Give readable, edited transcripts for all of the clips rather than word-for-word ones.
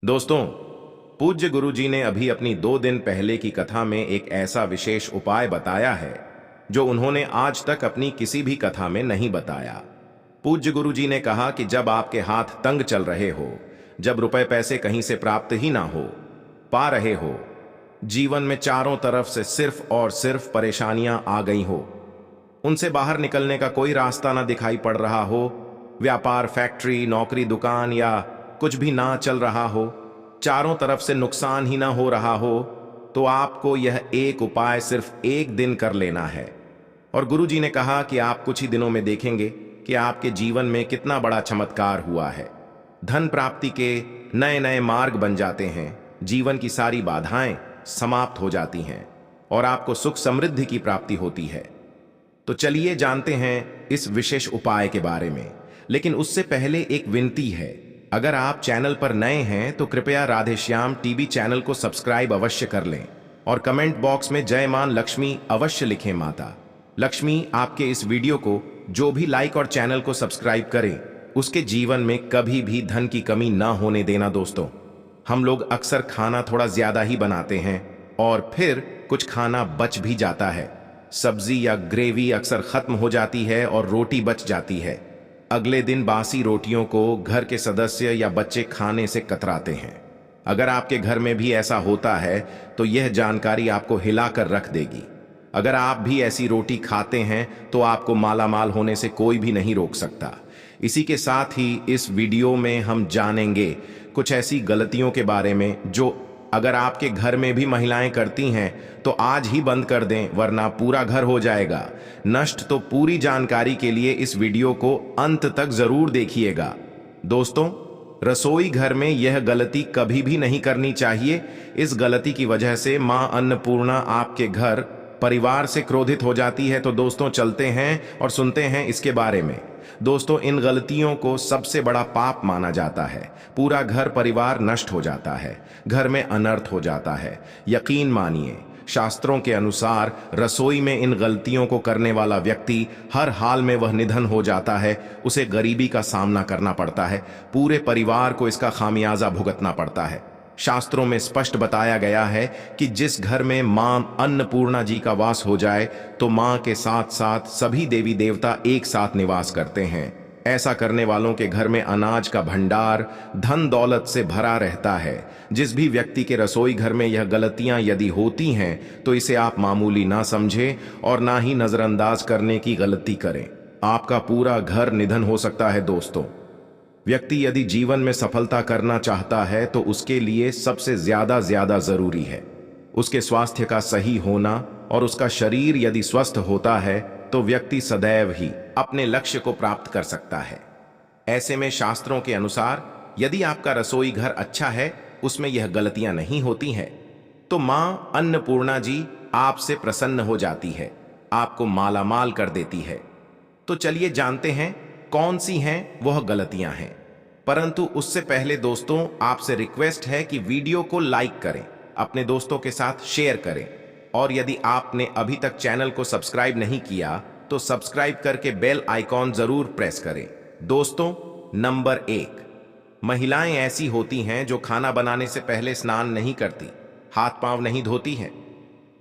दोस्तों, पूज्य गुरुजी ने अभी अपनी 2 दिन पहले की कथा में एक ऐसा विशेष उपाय बताया है जो उन्होंने आज तक अपनी किसी भी कथा में नहीं बताया। पूज्य गुरुजी ने कहा कि जब आपके हाथ तंग चल रहे हो, जब रुपए पैसे कहीं से प्राप्त ही ना हो पा रहे हो, जीवन में चारों तरफ से सिर्फ और सिर्फ परेशानियां आ गई हो, उनसे बाहर निकलने का कोई रास्ता ना दिखाई पड़ रहा हो, व्यापार, फैक्ट्री, नौकरी, दुकान या कुछ भी ना चल रहा हो, चारों तरफ से नुकसान ही ना हो रहा हो, तो आपको यह एक उपाय सिर्फ एक दिन कर लेना है। और गुरुजी ने कहा कि आप कुछ ही दिनों में देखेंगे कि आपके जीवन में कितना बड़ा चमत्कार हुआ है। धन प्राप्ति के नए नए मार्ग बन जाते हैं, जीवन की सारी बाधाएं समाप्त हो जाती हैं और आपको सुख समृद्धि की प्राप्ति होती है। तो चलिए जानते हैं इस विशेष उपाय के बारे में। लेकिन उससे पहले एक विनती है, अगर आप चैनल पर नए हैं तो कृपया राधेश्याम टीवी चैनल को सब्सक्राइब अवश्य कर लें और कमेंट बॉक्स में जय मां लक्ष्मी अवश्य लिखें। माता लक्ष्मी आपके इस वीडियो को जो भी लाइक और चैनल को सब्सक्राइब करें, उसके जीवन में कभी भी धन की कमी ना होने देना। दोस्तों, हम लोग अक्सर खाना थोड़ा ज्यादा ही बनाते हैं और फिर कुछ खाना बच भी जाता है। सब्जी या ग्रेवी अक्सर खत्म हो जाती है और रोटी बच जाती है। अगले दिन बासी रोटियों को घर के सदस्य या बच्चे खाने से कतराते हैं। अगर आपके घर में भी ऐसा होता है तो यह जानकारी आपको हिलाकर रख देगी। अगर आप भी ऐसी रोटी खाते हैं तो आपको मालामाल होने से कोई भी नहीं रोक सकता। इसी के साथ ही इस वीडियो में हम जानेंगे कुछ ऐसी गलतियों के बारे में जो अगर आपके घर में भी महिलाएं करती हैं तो आज ही बंद कर दें, वरना पूरा घर हो जाएगा नष्ट। तो पूरी जानकारी के लिए इस वीडियो को अंत तक जरूर देखिएगा। दोस्तों, रसोई घर में यह गलती कभी भी नहीं करनी चाहिए। इस गलती की वजह से मां अन्नपूर्णा आपके घर परिवार से क्रोधित हो जाती है। तो दोस्तों, चलते हैं और सुनते हैं इसके बारे में। दोस्तों, इन गलतियों को सबसे बड़ा पाप माना जाता है। पूरा घर परिवार नष्ट हो जाता है, घर में अनर्थ हो जाता है। यकीन मानिए, शास्त्रों के अनुसार रसोई में इन गलतियों को करने वाला व्यक्ति हर हाल में वह निधन हो जाता है। उसे गरीबी का सामना करना पड़ता है, पूरे परिवार को इसका खामियाजा भुगतना पड़ता है। शास्त्रों में स्पष्ट बताया गया है कि जिस घर में मां अन्नपूर्णा जी का वास हो जाए तो मां के साथ साथ सभी देवी देवता एक साथ निवास करते हैं। ऐसा करने वालों के घर में अनाज का भंडार धन दौलत से भरा रहता है। जिस भी व्यक्ति के रसोई घर में यह गलतियां यदि होती हैं तो इसे आप मामूली ना समझें और ना ही नजरअंदाज करने की गलती करें। आपका पूरा घर निधन हो सकता है। दोस्तों, व्यक्ति यदि जीवन में सफलता करना चाहता है तो उसके लिए सबसे ज्यादा जरूरी है उसके स्वास्थ्य का सही होना, और उसका शरीर यदि स्वस्थ होता है तो व्यक्ति सदैव ही अपने लक्ष्य को प्राप्त कर सकता है। ऐसे में शास्त्रों के अनुसार यदि आपका रसोई घर अच्छा है, उसमें यह गलतियां नहीं होती हैं, तो मां अन्नपूर्णा जी आपसे प्रसन्न हो जाती है, आपको मालामाल कर देती है। तो चलिए जानते हैं कौन सी हैं वह गलतियां हैं। परंतु उससे पहले दोस्तों, आपसे रिक्वेस्ट है कि वीडियो को लाइक करें, अपने दोस्तों के साथ शेयर करें, और यदि आपने अभी तक चैनल को सब्सक्राइब नहीं किया तो सब्सक्राइब करके बेल आइकॉन जरूर प्रेस करें। दोस्तों, नंबर 1, महिलाएं ऐसी होती हैं जो खाना बनाने से पहले स्नान नहीं करती, हाथ पांव नहीं धोती हैं।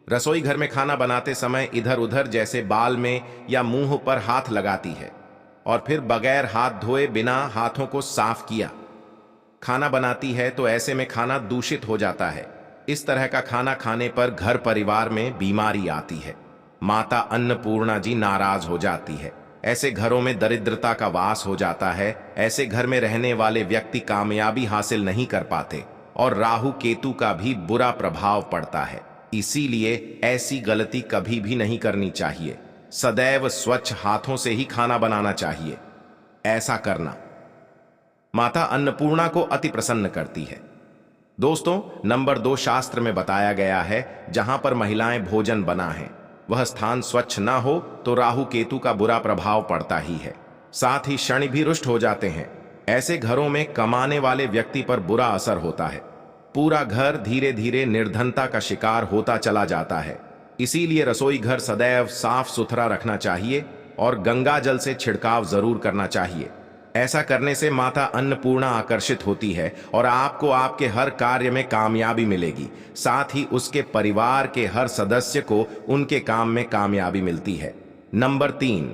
रसोई घर में खाना बनाते समय इधर उधर जैसे बाल में या मुंह पर हाथ लगाती है और फिर बगैर हाथ धोए बिना हाथों को साफ किया खाना बनाती है। तो ऐसे में खाना दूषित हो जाता है। इस तरह का खाना खाने पर घर परिवार में बीमारी आती है। माता अन्नपूर्णा जी नाराज हो जाती है। ऐसे घरों में दरिद्रता का वास हो जाता है। ऐसे घर में रहने वाले व्यक्ति कामयाबी हासिल नहीं कर पाते और राहु केतु का भी बुरा प्रभाव पड़ता है। इसीलिए ऐसी गलती कभी भी नहीं करनी चाहिए। सदैव स्वच्छ हाथों से ही खाना बनाना चाहिए। ऐसा करना माता अन्नपूर्णा को अति प्रसन्न करती है। दोस्तों, नंबर 2, शास्त्र में बताया गया है जहां पर महिलाएं भोजन बना है वह स्थान स्वच्छ ना हो तो राहु केतु का बुरा प्रभाव पड़ता ही है, साथ ही शनि भी रुष्ट हो जाते हैं। ऐसे घरों में कमाने वाले व्यक्ति पर बुरा असर होता है। पूरा घर धीरे धीरे निर्धनता का शिकार होता चला जाता है। इसीलिए रसोई घर सदैव साफ सुथरा रखना चाहिए और गंगा जल से छिड़काव जरूर करना चाहिए। ऐसा करने से माता अन्नपूर्णा आकर्षित होती है और आपको आपके हर कार्य में कामयाबी मिलेगी। साथ ही उसके परिवार के हर सदस्य को उनके काम में कामयाबी मिलती है। नंबर 3,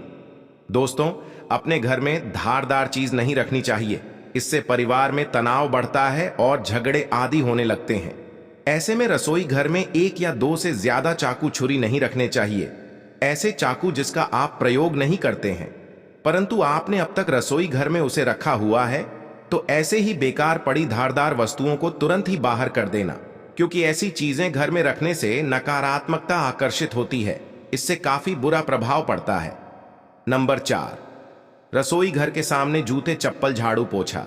दोस्तों, अपने घर में धारदार चीज नहीं रखनी चाहिए। इससे परिवार में तनाव बढ़ता है और झगड़े आदि होने लगते हैं। ऐसे में रसोई घर में 1 या 2 से ज्यादा चाकू छुरी नहीं रखने चाहिए। ऐसे चाकू जिसका आप प्रयोग नहीं करते हैं परंतु आपने अब तक रसोई घर में उसे रखा हुआ है, तो ऐसे ही बेकार पड़ी धारदार वस्तुओं को तुरंत ही बाहर कर देना, क्योंकि ऐसी चीजें घर में रखने से नकारात्मकता आकर्षित होती है। इससे काफी बुरा प्रभाव पड़ता है। नंबर 4, रसोई घर के सामने जूते, चप्पल, झाड़ू, पोछा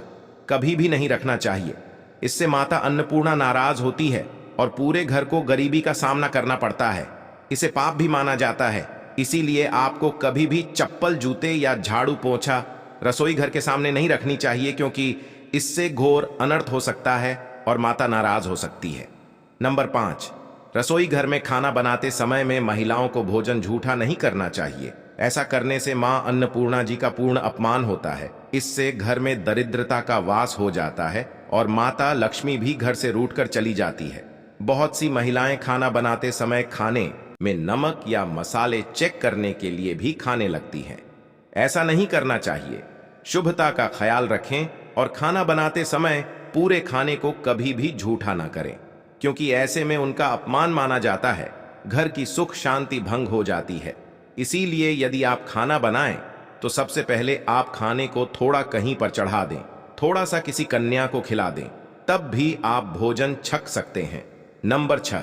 कभी भी नहीं रखना चाहिए। इससे माता अन्नपूर्णा नाराज होती है और पूरे घर को गरीबी का सामना करना पड़ता है। इसे पाप भी माना जाता है। इसीलिए आपको कभी भी चप्पल, जूते या झाड़ू, पोछा रसोई घर के सामने नहीं रखनी चाहिए, क्योंकि इससे घोर अनर्थ हो सकता है और माता नाराज हो सकती है। नंबर 5, रसोई घर में खाना बनाते समय में महिलाओं को भोजन झूठा नहीं करना चाहिए। ऐसा करने से मां अन्नपूर्णा जी का पूर्ण अपमान होता है। इससे घर में दरिद्रता का वास हो जाता है और माता लक्ष्मी भी घर से रूठकर चली जाती है। बहुत सी महिलाएं खाना बनाते समय खाने में नमक या मसाले चेक करने के लिए भी खाने लगती हैं। ऐसा नहीं करना चाहिए। शुभता का ख्याल रखें और खाना बनाते समय पूरे खाने को कभी भी झूठा ना करें, क्योंकि ऐसे में उनका अपमान माना जाता है। घर की सुख शांति भंग हो जाती है। इसीलिए यदि आप खाना बनाएं तो सबसे पहले आप खाने को थोड़ा कहीं पर चढ़ा दें, थोड़ा सा किसी कन्या को खिला दें, तब भी आप भोजन छक सकते हैं। नंबर 6,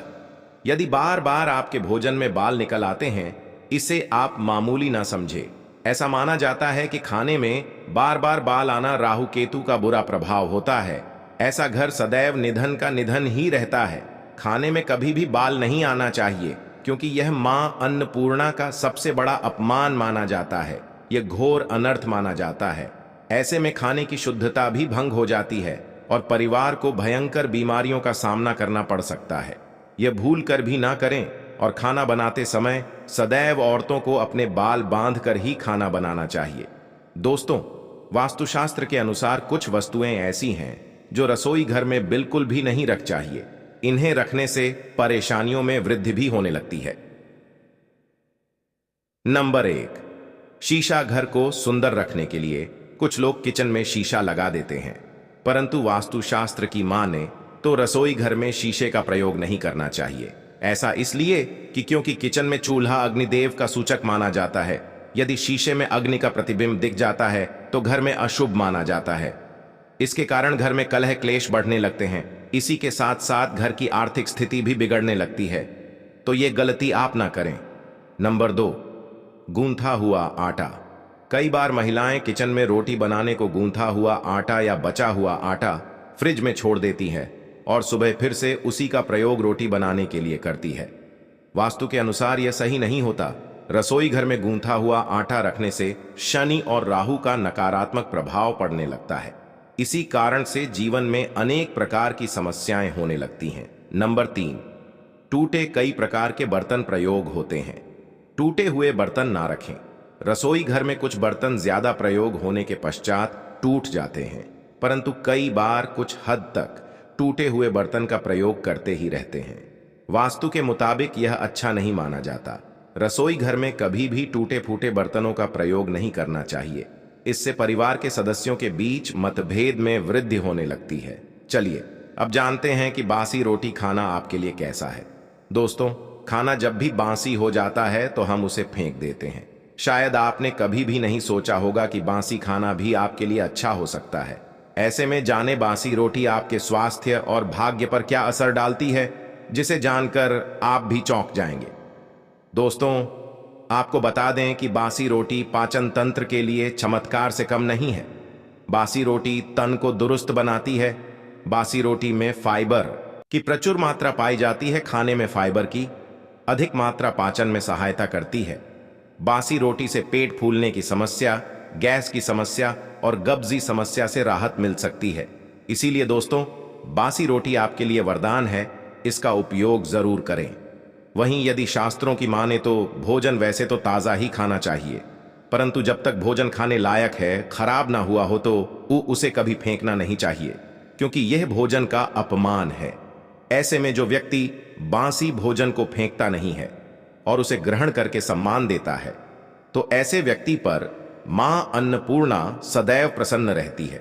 यदि बार बार आपके भोजन में बाल निकल आते हैं, इसे आप मामूली ना समझे। ऐसा माना जाता है कि खाने में बार बार बाल आना राहु केतु का बुरा प्रभाव होता है। ऐसा घर सदैव निधन का निधन ही रहता है। खाने में कभी भी बाल नहीं आना चाहिए, क्योंकि यह मां अन्नपूर्णा का सबसे बड़ा अपमान माना जाता है। यह घोर अनर्थ माना जाता है। ऐसे में खाने की शुद्धता भी भंग हो जाती है और परिवार को भयंकर बीमारियों का सामना करना पड़ सकता है। यह भूल कर भी ना करें और खाना बनाते समय सदैव औरतों को अपने बाल बांध कर ही खाना बनाना चाहिए। दोस्तों, वास्तुशास्त्र के अनुसार कुछ वस्तुएं ऐसी हैं जो रसोई घर में बिल्कुल भी नहीं रख चाहिए। इन्हें रखने से परेशानियों में वृद्धि भी होने लगती है। नंबर 1, शीशा। घर को सुंदर रखने के लिए कुछ लोग किचन में शीशा लगा देते हैं, परंतु वास्तुशास्त्र की माने तो रसोई घर में शीशे का प्रयोग नहीं करना चाहिए। ऐसा इसलिए कि क्योंकि किचन में चूल्हा अग्निदेव का सूचक माना जाता है। यदि शीशे में अग्नि का प्रतिबिंब दिख जाता है तो घर में अशुभ माना जाता है। इसके कारण घर में कलह क्लेश बढ़ने लगते हैं। इसी के साथ साथ घर की आर्थिक स्थिति भी बिगड़ने लगती है, तो ये गलती आप ना करें। नंबर 2, गूंथा हुआ आटा। कई बार महिलाएं किचन में रोटी बनाने को गूंथा हुआ आटा या बचा हुआ आटा फ्रिज में छोड़ देती हैं और सुबह फिर से उसी का प्रयोग रोटी बनाने के लिए करती है। वास्तु के अनुसार यह सही नहीं होता। रसोई घर में गूंथा हुआ आटा रखने से शनि और राहु का नकारात्मक प्रभाव पड़ने लगता है। इसी कारण से जीवन में अनेक प्रकार की समस्याएं होने लगती हैं। नंबर 3, टूटे कई प्रकार के बर्तन प्रयोग होते हैं। टूटे हुए बर्तन ना रखें। रसोई घर में कुछ बर्तन ज्यादा प्रयोग होने के पश्चात टूट जाते हैं, परंतु कई बार कुछ हद तक टूटे हुए बर्तन का प्रयोग करते ही रहते हैं। वास्तु के मुताबिक यह अच्छा नहीं माना जाता। रसोई घर में कभी भी टूटे फूटे बर्तनों का प्रयोग नहीं करना चाहिए। इससे परिवार के सदस्यों के बीच मतभेद में वृद्धि होने लगती है। चलिए अब जानते हैं कि बासी रोटी खाना आपके लिए कैसा है। दोस्तों, खाना जब भी बासी हो जाता है तो हम उसे फेंक देते हैं। शायद आपने कभी भी नहीं सोचा होगा कि बासी खाना भी आपके लिए अच्छा हो सकता है। ऐसे में जाने बासी रोटी आपके स्वास्थ्य और भाग्य पर क्या असर डालती है, जिसे जानकर आप भी चौंक जाएंगे। दोस्तों, आपको बता दें कि बासी रोटी पाचन तंत्र के लिए चमत्कार से कम नहीं है। बासी रोटी तन को दुरुस्त बनाती है। बासी रोटी में फाइबर की प्रचुर मात्रा पाई जाती है। खाने में फाइबर की अधिक मात्रा पाचन में सहायता करती है। बासी रोटी से पेट फूलने की समस्या, गैस की समस्या और कब्जी समस्या से राहत मिल सकती है। इसीलिए दोस्तों, बासी रोटी आपके लिए वरदान है। इसका उपयोग जरूर करें। वहीं यदि शास्त्रों की माने तो भोजन वैसे तो ताज़ा ही खाना चाहिए, परंतु जब तक भोजन खाने लायक है, खराब ना हुआ हो, तो उसे कभी फेंकना नहीं चाहिए, क्योंकि यह भोजन का अपमान है। ऐसे में जो व्यक्ति बासी भोजन को फेंकता नहीं है और उसे ग्रहण करके सम्मान देता है, तो ऐसे व्यक्ति पर मां अन्नपूर्णा सदैव प्रसन्न रहती है।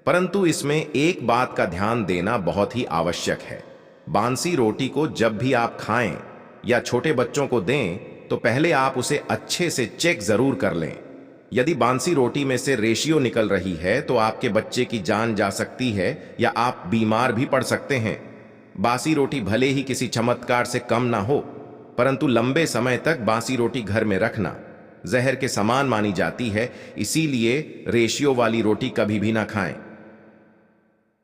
परंतु इसमें एक बात का ध्यान देना बहुत ही आवश्यक है। बासी रोटी को जब भी आप खाएं या छोटे बच्चों को दें, तो पहले आप उसे अच्छे से चेक जरूर कर लें। यदि बासी रोटी में से रेशियो निकल रही है, तो आपके बच्चे की जान जा सकती है या आप बीमार भी पड़ सकते हैं। बासी रोटी भले ही किसी चमत्कार से कम ना हो, परंतु लंबे समय तक बासी रोटी घर में रखना जहर के समान मानी जाती है, इसीलिए रेशियो वाली रोटी कभी भी ना खाएं।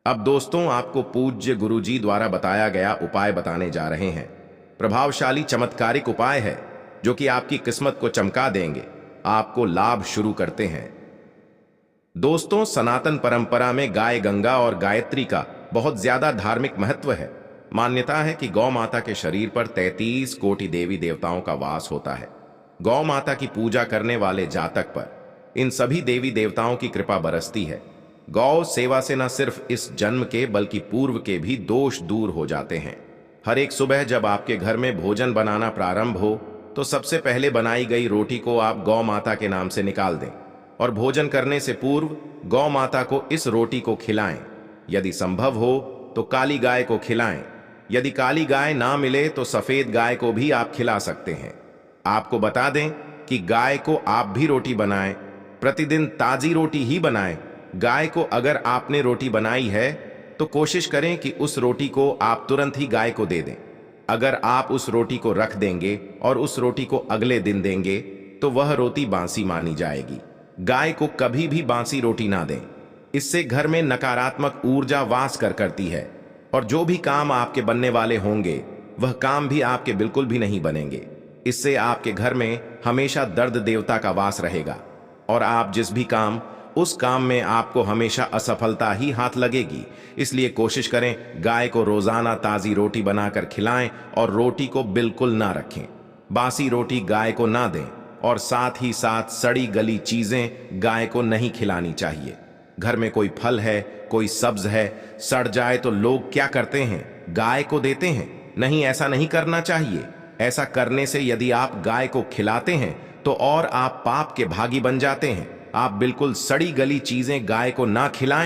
अब दोस्तों, आपको पूज्य गुरुजी द्वारा बताया गया उपाय बताने जा रहे हैं। प्रभावशाली चमत्कारिक उपाय है जो कि आपकी किस्मत को चमका देंगे। आपको लाभ शुरू करते हैं। दोस्तों, सनातन परंपरा में गाय गंगा और गायत्री का बहुत ज्यादा धार्मिक महत्व है। मान्यता है कि गौ माता के शरीर पर 33 कोटि देवी देवताओं का वास होता है। गौ माता की पूजा करने वाले जातक पर इन सभी देवी देवताओं की कृपा बरसती है। गौ सेवा से न सिर्फ इस जन्म के बल्कि पूर्व के भी दोष दूर हो जाते हैं। हर एक सुबह जब आपके घर में भोजन बनाना प्रारंभ हो, तो सबसे पहले बनाई गई रोटी को आप गौ माता के नाम से निकाल दें और भोजन करने से पूर्व गौ माता को इस रोटी को खिलाएं। यदि संभव हो तो काली गाय को खिलाएं। यदि काली गाय ना मिले तो सफेद गाय को भी आप खिला सकते हैं। आपको बता दें कि गाय को आप भी रोटी बनाएं, प्रतिदिन ताजी रोटी ही बनाएं। गाय को अगर आपने रोटी बनाई है तो कोशिश करें कि उस रोटी को आप तुरंत ही गाय को दे दें। अगर आप उस रोटी को रख देंगे और उस रोटी को अगले दिन देंगे, तो वह रोटी बासी मानी जाएगी। गाय को कभी भी बासी रोटी ना दें। इससे घर में नकारात्मक ऊर्जा वास करती है और जो भी काम आपके बनने वाले होंगे, वह काम भी आपके बिल्कुल भी नहीं बनेंगे। इससे आपके घर में हमेशा दर्द देवता का वास रहेगा और आप जिस भी काम उस काम में आपको हमेशा असफलता ही हाथ लगेगी। इसलिए कोशिश करें गाय को रोजाना ताजी रोटी बनाकर खिलाएं और रोटी को बिल्कुल ना रखें। बासी रोटी गाय को ना दें और साथ ही साथ सड़ी गली चीजें गाय को नहीं खिलानी चाहिए। घर में कोई फल है, कोई सब्ज है, सड़ जाए तो लोग क्या करते हैं, गाय को देते हैं। नहीं, ऐसा नहीं करना चाहिए। ऐसा करने से यदि आप गाय को खिलाते हैं तो और आप पाप के भागी बन जाते हैं। आप बिल्कुल सड़ी गली चीजें गाय को ना खिलाएं।